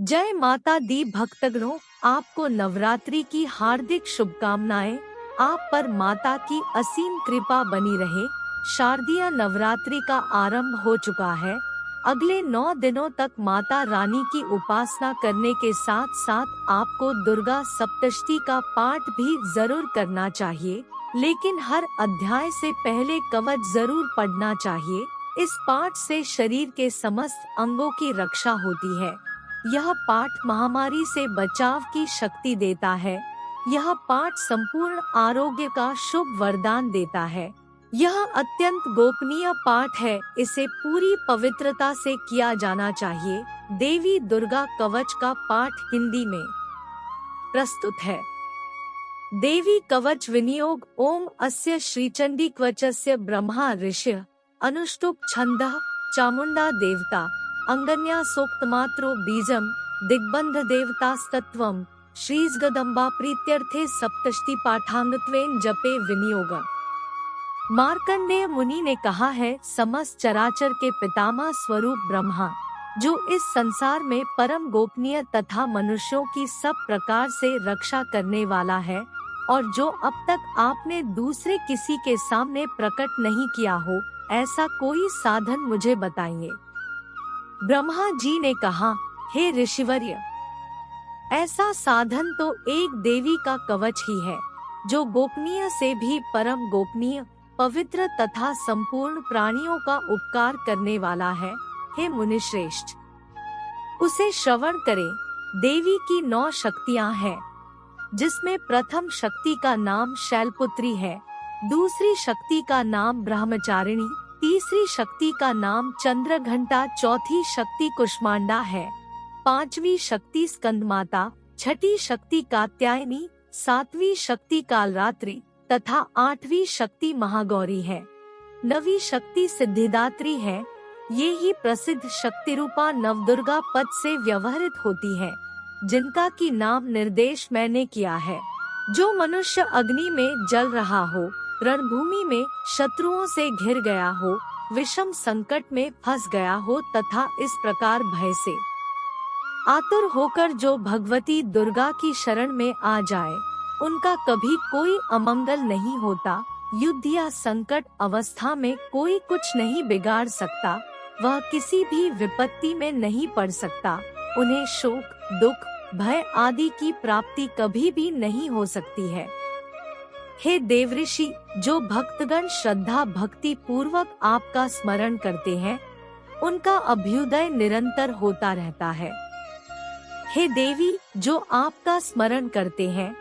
जय माता दी भक्तगणों, आपको नवरात्रि की हार्दिक शुभकामनाएं। आप पर माता की असीम कृपा बनी रहे। शारदीय नवरात्रि का आरंभ हो चुका है। अगले 9 दिनों तक माता रानी की उपासना करने के साथ साथ आपको दुर्गा सप्तशती का पाठ भी जरूर करना चाहिए, लेकिन हर अध्याय से पहले कवच जरूर पढ़ना चाहिए। इस पाठ से शरीर के समस्त अंगों की रक्षा होती है। यह पाठ महामारी से बचाव की शक्ति देता है। यह पाठ संपूर्ण आरोग्य का शुभ वरदान देता है। यह अत्यंत गोपनीय पाठ है, इसे पूरी पवित्रता से किया जाना चाहिए। देवी दुर्गा कवच का पाठ हिंदी में प्रस्तुत है। देवी कवच विनियोग। ओम अस्य श्रीचंडी कवचस्य ब्रह्मा ऋषिः अनुष्टुप छंदः चामुंडा देवता अंगन्या सोक्तमात्रो बीजम दिग्बंध देवतास्तत्वम श्रीजगदम्बा प्रीत्यर्थे सप्तशती पाठांगत्वेन जपे विनियोग। मार्कंडेय मुनि ने कहा है, समस्त चराचर के पितामह स्वरूप ब्रह्मा, जो इस संसार में परम गोपनीय तथा मनुष्यों की सब प्रकार से रक्षा करने वाला है, और जो अब तक आपने दूसरे किसी के सामने प्रकट नहीं किया हो, ऐसा कोई साधन मुझे बताइए। ब्रह्मा जी ने कहा, हे ऋषिवर्य, ऐसा साधन तो एक देवी का कवच ही है, जो गोपनीय से भी परम गोपनीय, पवित्र तथा संपूर्ण प्राणियों का उपकार करने वाला है। हे मुनिश्रेष्ठ, उसे श्रवण करें। देवी की 9 शक्तियां हैं, जिसमें प्रथम शक्ति का नाम शैलपुत्री है, दूसरी शक्ति का नाम ब्रह्मचारिणी, तीसरी शक्ति का नाम चंद्रघंटा, चौथी शक्ति कुष्मांडा है, पांचवी शक्ति स्कंदमाता, छठी शक्ति कात्यायनी, सातवीं शक्ति कालरात्रि तथा 8वीं शक्ति महागौरी है। 9वीं शक्ति सिद्धिदात्री है। ये ही प्रसिद्ध शक्ति रूपा नवदुर्गा पद से व्यवहृत होती है, जिनका की नाम निर्देश मैंने किया है। जो मनुष्य अग्नि में जल रहा हो, रणभूमि में शत्रुओं से घिर गया हो, विषम संकट में फंस गया हो तथा इस प्रकार भय से आतुर होकर जो भगवती दुर्गा की शरण में आ जाए, उनका कभी कोई अमंगल नहीं होता। युद्ध या संकट अवस्था में कोई कुछ नहीं बिगाड़ सकता, वह किसी भी विपत्ति में नहीं पड़ सकता। उन्हें शोक, दुख, भय आदि की प्राप्ति कभी भी नहीं हो सकती है। हे देवऋषि, जो भक्तगण श्रद्धा भक्ति पूर्वक आपका स्मरण करते हैं, उनका अभ्युदय निरंतर होता रहता है। हे देवी, जो आपका स्मरण करते हैं,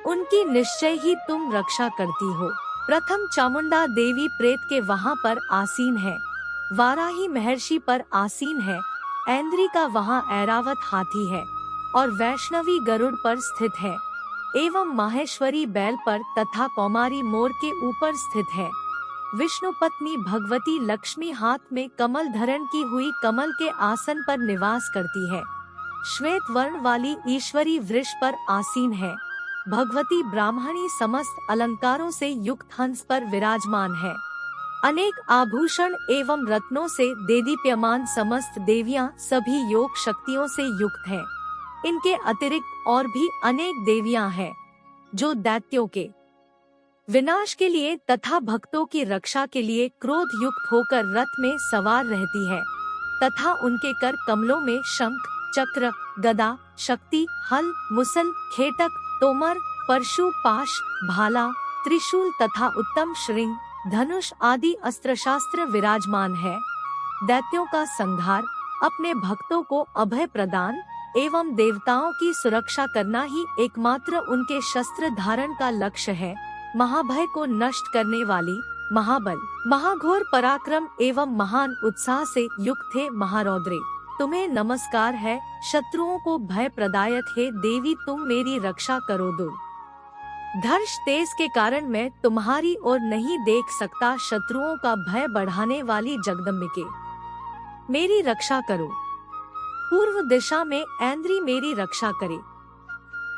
उनकी निश्चय ही तुम रक्षा करती हो। प्रथम चामुंडा देवी प्रेत के वहाँ पर आसीन है, वाराही महर्षि पर आसीन है, ऐन्द्री का वहाँ ऐरावत हाथी है, और वैष्णवी गरुड़ पर स्थित है, एवं माहेश्वरी बैल पर तथा कौमारी मोर के ऊपर स्थित है। विष्णु पत्नी भगवती लक्ष्मी हाथ में कमल धारण की हुई कमल के आसन पर निवास करती है। श्वेत वर्ण वाली ईश्वरी वृष पर आसीन है। भगवती ब्राह्मणी समस्त अलंकारों से युक्त हंस पर विराजमान है। अनेक आभूषण एवं रत्नों से देदीप्यमान समस्त देवियां सभी योग शक्तियों से युक्त हैं। इनके अतिरिक्त और भी अनेक देवियां हैं, जो दैत्यों के विनाश के लिए तथा भक्तों की रक्षा के लिए क्रोध युक्त होकर रथ में सवार रहती है, तथा उनके कर कमलों में शंख, चक्र, गदा, शक्ति, हल, मुसल, खेटक, तोमर, परशु, पाश, भाला, त्रिशूल तथा उत्तम श्रृंग, धनुष आदि अस्त्र शास्त्र विराजमान है। दैत्यों का संहार, अपने भक्तों को अभय प्रदान एवं देवताओं की सुरक्षा करना ही एकमात्र उनके शस्त्र धारण का लक्ष्य है। महाभय को नष्ट करने वाली, महाबल, महाघोर पराक्रम एवं महान उत्साह से युक्त थे महारौद्रे, तुम्हें नमस्कार है। शत्रुओं को भय प्रदायक है देवी, तुम मेरी रक्षा करो। दूर धर्ष तेज के कारण मैं तुम्हारी ओर नहीं देख सकता। शत्रुओं का भय बढ़ाने वाली जगदम्बिके, मेरी रक्षा करो। पूर्व दिशा में ऐन्द्री मेरी रक्षा करे।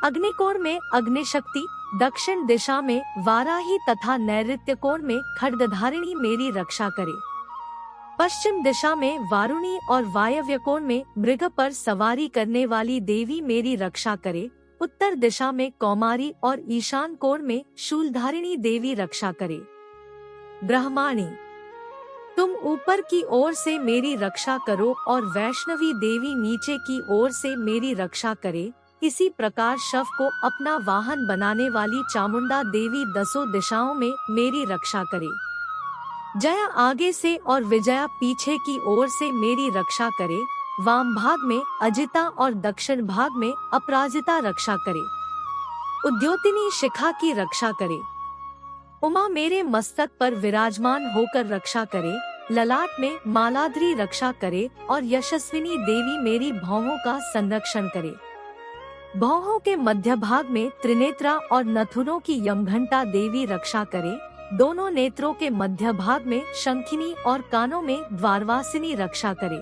अग्निकोण में अग्निशक्ति, दक्षिण दिशा में वाराही तथा नैऋत्य कोण में खड्गधारिणी मेरी रक्षा करे। पश्चिम दिशा में वारुणी और वायव्य कोण में मृग पर सवारी करने वाली देवी मेरी रक्षा करे। उत्तर दिशा में कौमारी और ईशान कोण में शूलधारिणी देवी रक्षा करे। ब्रह्माणी, तुम ऊपर की ओर से मेरी रक्षा करो और वैष्णवी देवी नीचे की ओर से मेरी रक्षा करे। इसी प्रकार शव को अपना वाहन बनाने वाली चामुंडा देवी दसों दिशाओं में मेरी रक्षा करे। जया आगे से और विजया पीछे की ओर से मेरी रक्षा करे। वाम भाग में अजिता और दक्षिण भाग में अपराजिता रक्षा करे। उद्योतिनी शिखा की रक्षा करे। उमा मेरे मस्तक पर विराजमान होकर रक्षा करे। ललाट में मालाद्री रक्षा करे और यशस्विनी देवी मेरी भौहों का संरक्षण करे। भौहों के मध्य भाग में त्रिनेत्रा और नथुनों की यमघंटा देवी रक्षा करे। दोनों नेत्रों के मध्य भाग में शंखिनी और कानों में द्वारवासिनी रक्षा करे।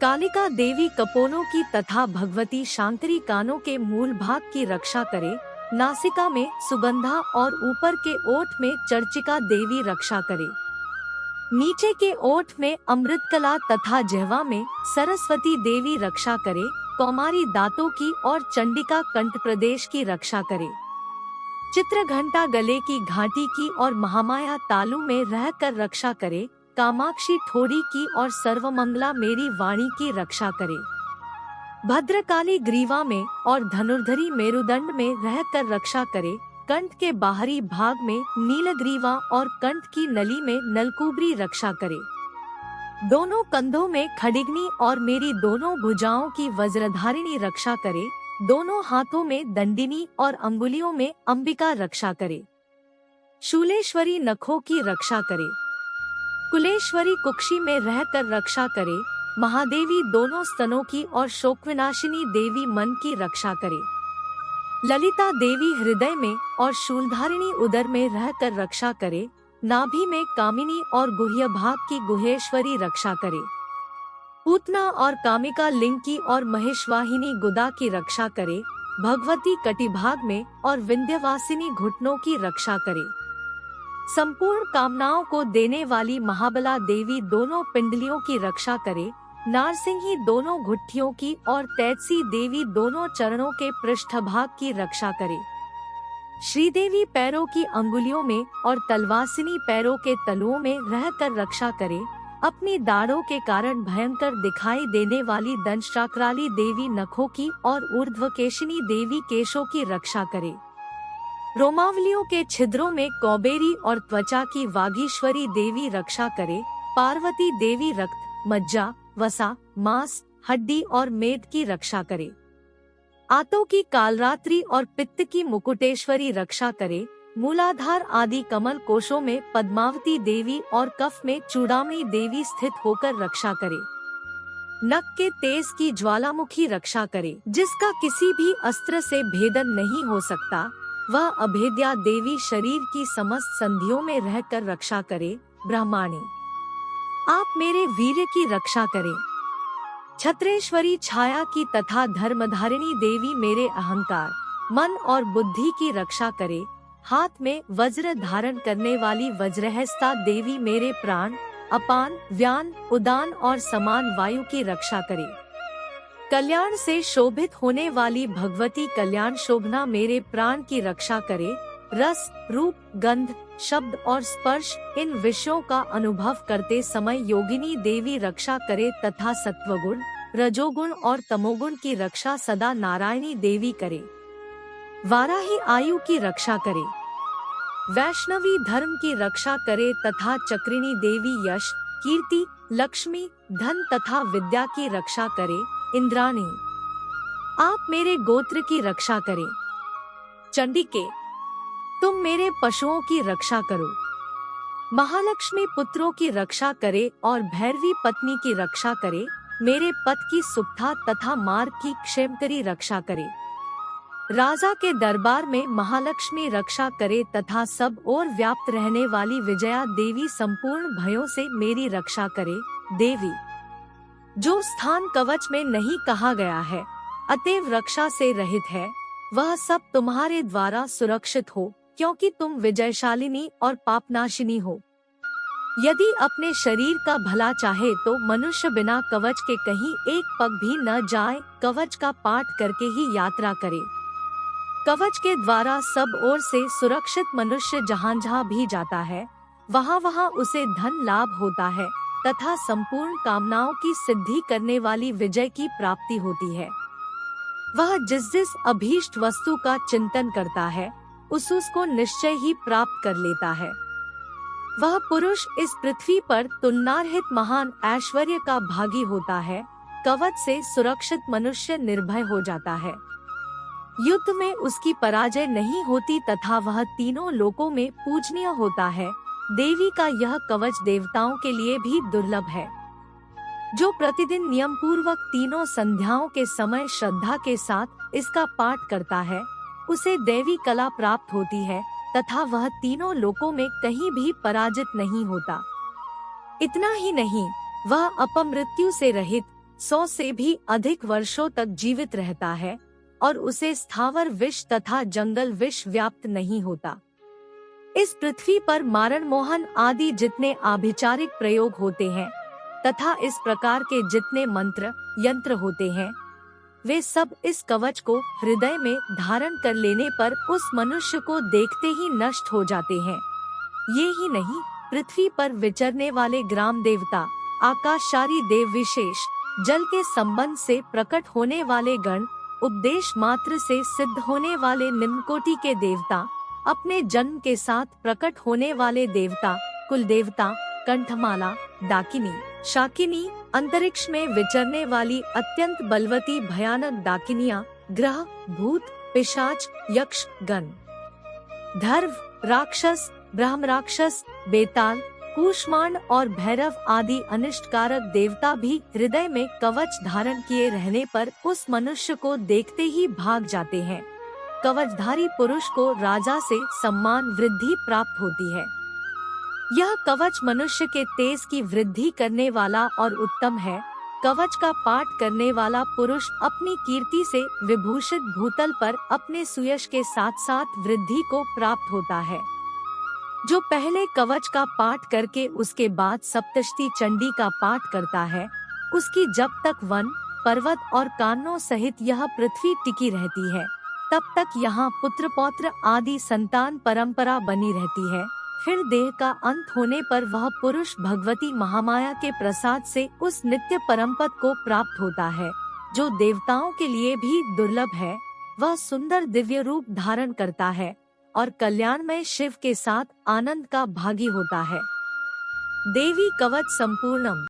कालिका देवी कपोलों की तथा भगवती शांकरी कानों के मूल भाग की रक्षा करे। नासिका में सुगंधा और ऊपर के ओठ में चर्चिका देवी रक्षा करे। नीचे के ओठ में अमृतकला तथा जिह्वा में सरस्वती देवी रक्षा करे। कौमारी दांतों की और चंडिका कंठ प्रदेश की रक्षा करे। चित्रघंटा गले की घाटी की और महामाया तालु में रहकर रक्षा करे। कामाक्षी ठोड़ी की और सर्वमंगला मेरी वाणी की रक्षा करे। भद्रकाली ग्रीवा में और धनुर्धरी मेरुदंड में रहकर रक्षा करे। कंठ के बाहरी भाग में नीलग्रीवा और कंठ की नली में नलकुबरी रक्षा करे। दोनों कंधों में खडिगनी और मेरी दोनों भुजाओं की वज्रधारिणी रक्षा करे। दोनों हाथों में दंडिनी और अंगुलियों में अंबिका रक्षा करे। शूलेश्वरी नखों की रक्षा करे। कुलेश्वरी कुक्षी में रहकर रक्षा करे। महादेवी दोनों स्तनों की और शोकविनाशिनी देवी मन की रक्षा करे। ललिता देवी हृदय में और शूलधारिणी उदर में रहकर रक्षा करे। नाभि में कामिनी और गुह्य भाग की गुहेश्वरी रक्षा करे। पूतना और कामिका लिंग की और महेशवाहिनी गुदा की रक्षा करे। भगवती कटिभाग में और विंध्यवासिनी घुटनों की रक्षा करे। संपूर्ण कामनाओं को देने वाली महाबला देवी दोनों पिंडलियों की रक्षा करे। नारसिंही दोनों घुट्टियों की और तैतसी देवी दोनों चरणों के पृष्ठभाग की रक्षा करे। श्रीदेवी पैरों की अंगुलियों में और तलवासिनी पैरों के तलुओं में रहकर रक्षा करे। अपनी दाढ़ों के कारण भयंकर दिखाई देने वाली दंष्ट्राकराली देवी नखों की और ऊर्ध्वकेशिनी देवी केशों की रक्षा करे। रोमावलियों के छिद्रों में कौबेरी और त्वचा की वागीश्वरी देवी रक्षा करे। पार्वती देवी रक्त, मज्जा, वसा, मांस, हड्डी और मेद की रक्षा करे। आंतों की कालरात्रि और पित्त की मुकुटेश्वरी रक्षा करे। मूलाधार आदि कमल कोशों में पद्मावती देवी और कफ में चूड़ामणि देवी स्थित होकर रक्षा करे। नख के तेज की ज्वालामुखी रक्षा करे। जिसका किसी भी अस्त्र से भेदन नहीं हो सकता, वह अभेद्या देवी शरीर की समस्त संधियों में रहकर रक्षा करे। ब्रह्माणी, आप मेरे वीर्य की रक्षा करें। छत्रेश्वरी छाया की तथा धर्मधारिणी देवी मेरे अहंकार, मन और बुद्धि की रक्षा करे। हाथ में वज्र धारण करने वाली वज्रहस्ता देवी मेरे प्राण, अपान, व्यान, उदान और समान वायु की रक्षा करे। कल्याण से शोभित होने वाली भगवती कल्याण शोभना मेरे प्राण की रक्षा करे। रस, रूप, गंध, शब्द और स्पर्श इन विषयों का अनुभव करते समय योगिनी देवी रक्षा करे तथा सत्वगुण, रजोगुण और तमोगुण की रक्षा सदा नारायणी देवी करे। वाराही आयु की रक्षा करे। वैष्णवी धर्म की रक्षा करे तथा चक्रिणी देवी यश, कीर्ति, लक्ष्मी, धन तथा विद्या की रक्षा करे। इंद्राणी, आप मेरे गोत्र की रक्षा करें। चंडिके, तुम मेरे पशुओं की रक्षा करो। महालक्ष्मी पुत्रों की रक्षा करे और भैरवी पत्नी की रक्षा करे। मेरे पथ की सुखता तथा मार्ग की क्षेमकरी रक्षा करे। राजा के दरबार में महालक्ष्मी रक्षा करे तथा सब ओर व्याप्त रहने वाली विजया देवी संपूर्ण भयों से मेरी रक्षा करे। देवी, जो स्थान कवच में नहीं कहा गया है, अतएव रक्षा से रहित है, वह सब तुम्हारे द्वारा सुरक्षित हो, क्योंकि तुम विजयशालिनी और पापनाशिनी हो। यदि अपने शरीर का भला चाहे तो मनुष्य बिना कवच के कहीं एक पग भी न जाए, कवच का पाठ करके ही यात्रा करे। कवच के द्वारा सब ओर से सुरक्षित मनुष्य जहाँ जहाँ भी जाता है, वहाँ वहाँ उसे धन लाभ होता है तथा संपूर्ण कामनाओं की सिद्धि करने वाली विजय की प्राप्ति होती है। वह जिस जिस अभीष्ट वस्तु का चिंतन करता है, उसको निश्चय ही प्राप्त कर लेता है। वह पुरुष इस पृथ्वी पर तुलनारहित महान ऐश्वर्य का भागी होता है। कवच से सुरक्षित मनुष्य निर्भय हो जाता है। युद्ध में उसकी पराजय नहीं होती तथा वह तीनों लोकों में पूजनीय होता है। देवी का यह कवच देवताओं के लिए भी दुर्लभ है। जो प्रतिदिन नियम पूर्वक तीनों संध्याओं के समय श्रद्धा के साथ इसका पाठ करता है, उसे दैवी कला प्राप्त होती है तथा वह तीनों लोकों में कहीं भी पराजित नहीं होता। इतना ही नहीं, वह अपमृत्यु से रहित 100 से भी अधिक वर्षों तक जीवित रहता है और उसे स्थावर विष तथा जंगल विष व्याप्त नहीं होता। इस पृथ्वी पर मारण मोहन आदि जितने आभिचारिक प्रयोग होते हैं तथा इस प्रकार के जितने मंत्र यंत्र होते हैं, वे सब इस कवच को हृदय में धारण कर लेने पर उस मनुष्य को देखते ही नष्ट हो जाते हैं। ये ही नहीं, पृथ्वी पर विचरने वाले ग्राम देवता, आकाशारी देव विशेष, जल के संबंध से प्रकट होने वाले गण, उपदेश मात्र से सिद्ध होने वाले निम्न कोटि के देवता, अपने जन्म के साथ प्रकट होने वाले देवता, कुल देवता, कंठमाला, डाकिनी, शाकिनी, अंतरिक्ष में विचरने वाली अत्यंत बलवती भयानक डाकिनियां, ग्रह, भूत, पिशाच, यक्ष, गण, धर्व, राक्षस, ब्रह्म राक्षस, बेताल, कूष्मांड और भैरव आदि अनिष्टकारक देवता भी हृदय में कवच धारण किए रहने पर उस मनुष्य को देखते ही भाग जाते हैं। कवचधारी पुरुष को राजा से सम्मान वृद्धि प्राप्त होती है। यह कवच मनुष्य के तेज की वृद्धि करने वाला और उत्तम है। कवच का पाठ करने वाला पुरुष अपनी कीर्ति से विभूषित भूतल पर अपने सुयश के साथ साथ वृद्धि को प्राप्त होता है। जो पहले कवच का पाठ करके उसके बाद सप्तशती चंडी का पाठ करता है, उसकी जब तक वन, पर्वत और कानों सहित यह पृथ्वी टिकी रहती है, तब तक यहाँ पुत्र पौत्र आदि संतान परंपरा बनी रहती है। फिर देह का अंत होने पर वह पुरुष भगवती महामाया के प्रसाद से उस नित्य परमपद को प्राप्त होता है, जो देवताओं के लिए भी दुर्लभ है। वह सुंदर दिव्य रूप धारण करता है और कल्याणमय शिव के साथ आनंद का भागी होता है। देवी कवच संपूर्णम।